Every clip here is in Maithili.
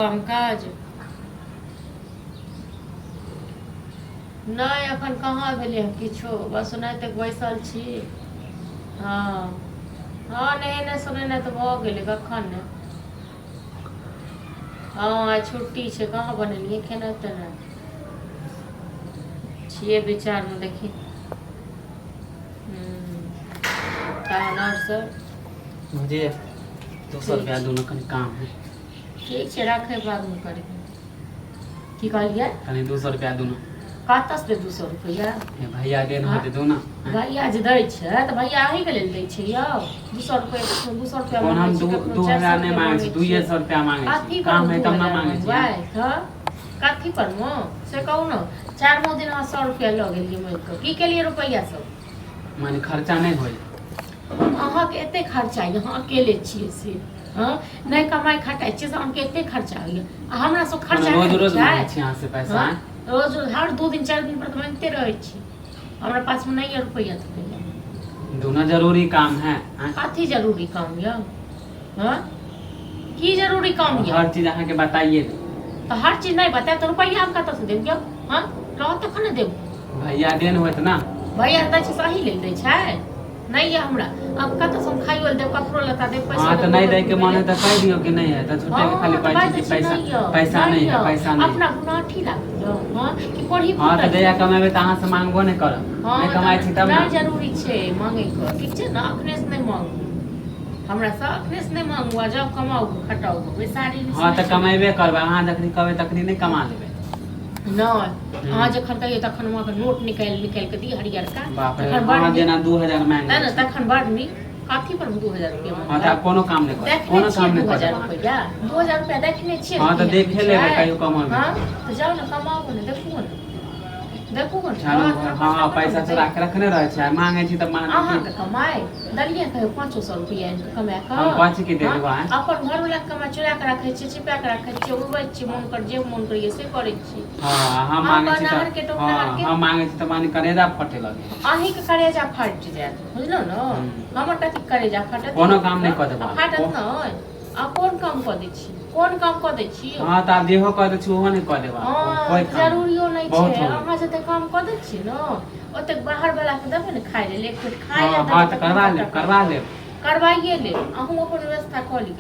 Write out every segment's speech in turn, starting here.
कामकाज नहीं अखन कहाँ भेलै हँ किछो बस ओनाहिते बैसल छी। हाँ हाँ नहेने सोनेने तऽ भऽ गेलै कखन ने। हाँ आइ छुट्टी छै कहाँ बनेलियै खेनाइ तेनाइ छियै विचारमे देखी। तहन और सब मुझे 200 रुपया दोनों कनी काम है। ठीक छै राखै बादमे करबै। की कहलियै कनी 200 रुपया दोनों कतऽसँ दे 200 रुपैया भैया देन होते दो ना। भैया जे दै छै तऽ भैया अहींके लेल दै छै यौ 200 रुपैया कौन हम 2000 नहीं मांगे छी 200 रुपया मांगे छी काम है तब ना मांगे छी तऽ कथी पर मो से कहू ने 4 दिन अहाँ 100 रुपैया लऽ गेलियै मारि कऽ की केलियै रुपैया सब माने खर्चा नहीं होई। अहाँके एते खर्चा अइ अहाँ अकेले छियै से हाँ नहीं कमाई खटाई छियै से अहाँके एते खर्चा अइ आ हमरा सब खर्चा रोज रोज मांगे छी यहाँ से पैसा रोज हर 2 दिन 4 दिन पर तो मांगते रहै छी। हमरा पास में नहीं है रुपया दोनों जरूरी काम है। कथी जरूरी काम यऽ हाँ की जरूरी काम यऽ हर चीज अहाँ के बताइए तो हर चीज नहीं बताए तो रुपया हम कतऽ से देब यौ हाँ रह तखन ने देब। भैया देन होत ना भैया दै छै सही लेल दै छै नहीं है हमरा अब कतऽ से हम खाइयो लेल देब कपड़ो लता देब पैसा हां तो नहीं दे के मन है तो कह दियो कि नहीं है तो छुट्टे के खाली पैसा नहीं है पैसा नहीं अपना गुनाठी लागल हां कि पढ़ी हां तो जया कमाबे त अहाँ से मांगबो नहीं करब नहीं कमाई छी तब ना जरूरी छै मांगे के ठीक छै ना अखने से नहीं मांगू हमरा से अखने से नहीं मांगू जब कमाऊ खटाऊ बेसारी हां तो कमेबे करबे अहाँ जखनी कहबे तखनी नहीं कमा लेबे नहीं अहाँ जखन कहियो तखन वहाँ के नोट निकाल के दी हरियर का बाप रे अहाँ जेना 2000 मांगे ना तखन बड़ नीक कथी पर 2000 रुपया मांगे हां त कोनो काम नहीं कर कोनो काम नहीं कर 2000 रुपया 2000 रुपया देखने छियै हां तो देखे लेबे कहियो कमाबे हां तो जाओ ना कमाओ ना देखो ना हां पैसा चोरा के रखने रहे छै मांगे छी त मांगे अहाँ के कमाए दलिया कहियो 500 रुपया इनके कमाए का हम पाँच के देबे बा अपन घर वाला कमा चोरा के रखे छी छिपा के रखे छी उड़बै छी मन कर जे मन करिए से करै छी। हां हम मांगे छी त हम मांगे छी त माने करेजा फटे लगे अहीं के करेजा फट जात बुझलो न हमर कथि करेजा फटत कोनो काम नहीं कर देबा फटत न आ कोन काम क दै छी कोन काम क दै छी हां त आप जेहो कर दे छी ओहो नहीं कर देबा कोई जरूरियो नहीं छै अहाँ जते काम क दै छी न ओते बाहर वाला के देबे न खाइ ले एक पेट खाइ ले हां त करवा ले करवाइए ले अहूँ अपन व्यवस्था क ली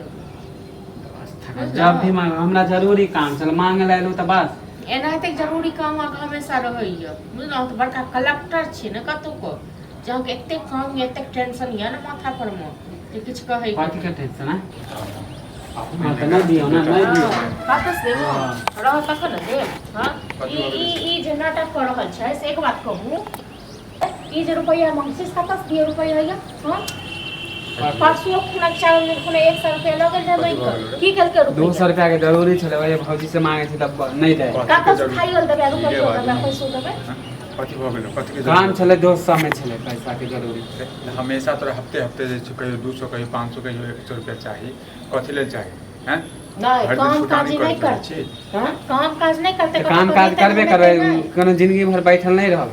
जब भी हमरा जरूरी काम चल मांगे लालू त बस एनाहिते जरूरी काम हमेशा रहैया बुझलहुँ त बड़का कलेक्टर छी न कतौ को जहाँ के एते काम एते टेंशन या न माथा पर में जे किछ कहै कथि के टेंशन है हां त नहीं दियो ना नहीं दियो कतस देबो रह तखन न देब हां ई जे नाटक कर रहल छै से एक बात कहूँ ई जे रुपया मांगछिस कतस दियो रुपया या हां परसों खुना चावल खुना 100 रुपया लगल जाबै की कल के रुपया 200 रुपया के जरूरी छले ओए भौजी से मांगे छी तब नहीं दे कतस खाइयो देबे रुपया देबे पैसा देबे कथी हो गेल कथी के काम छले 200 में छले पैसा के जरूरी हमेशा तोरा हफ्ते हफ्ते जे छै कहियो 200 कहियो 500 कहियो 100 रुपया चाही कथी ले चाही हैं नहीं काम काज नहीं करछी हां काम काज नहीं करते काम काज करबे करबे कोनो जिंदगी भर बैठल नहीं रहब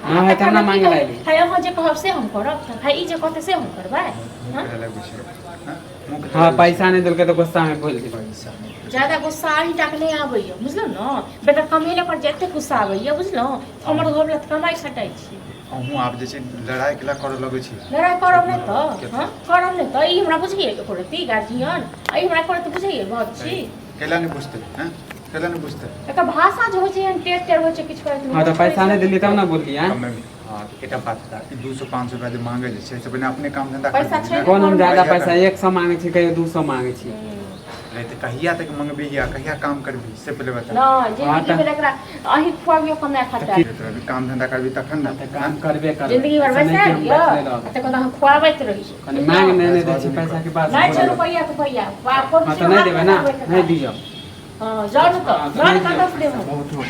हां है त ना मांगे लाली है हम जे कहब से हम करब है ई जे कहते से हम करबै हां पैसा नहीं देलके तो गुस्सा में बोल दे ज्यादा गुस्सा ही टाक नहीं आबैया बुझलो न बेटा कमेले पर जते गुस्सा आबैया बुझलो हमर घरला कमाई छटाई छी अहूँ आप जे छै लड़ाई केला करे लगे छी लड़ाई करब नहीं तो हां करब नहीं तो ई हमरा बुझिए के करती गार्जियन आई हमरा करत बुझिए बात छी केला नहीं बुझते हैं केला नहीं बुझते एका भाषा जो हो छै टेट टेर हो छै किछ करत हां तो पैसा नहीं देली तब ना बोलली हैं हां एटा बात था कि 200 500 रुपया जे मांगे जे छै से बने अपने काम धंधा पैसा छै कौन हम ज्यादा पैसा 100 मांगे छी कहियो 200 मांगे छी नहीं तो कहिया तक मंगबी या कहिया काम करबी से पहले बता ना जिंदगी में एकरा अही खुआबियो कमाय खाता काम धंधा करबी तखन ना काम करबे कर जिंदगी भर बैठे रहियो त कहता हम खुआबैत रही कनी मांग नहीं दे छी पैसा के पास नहीं छै रुपया तो रुपया हां तो नहीं देबे ना नहीं दियो हां जाओ तो जाओ कतस देबो बहुत हो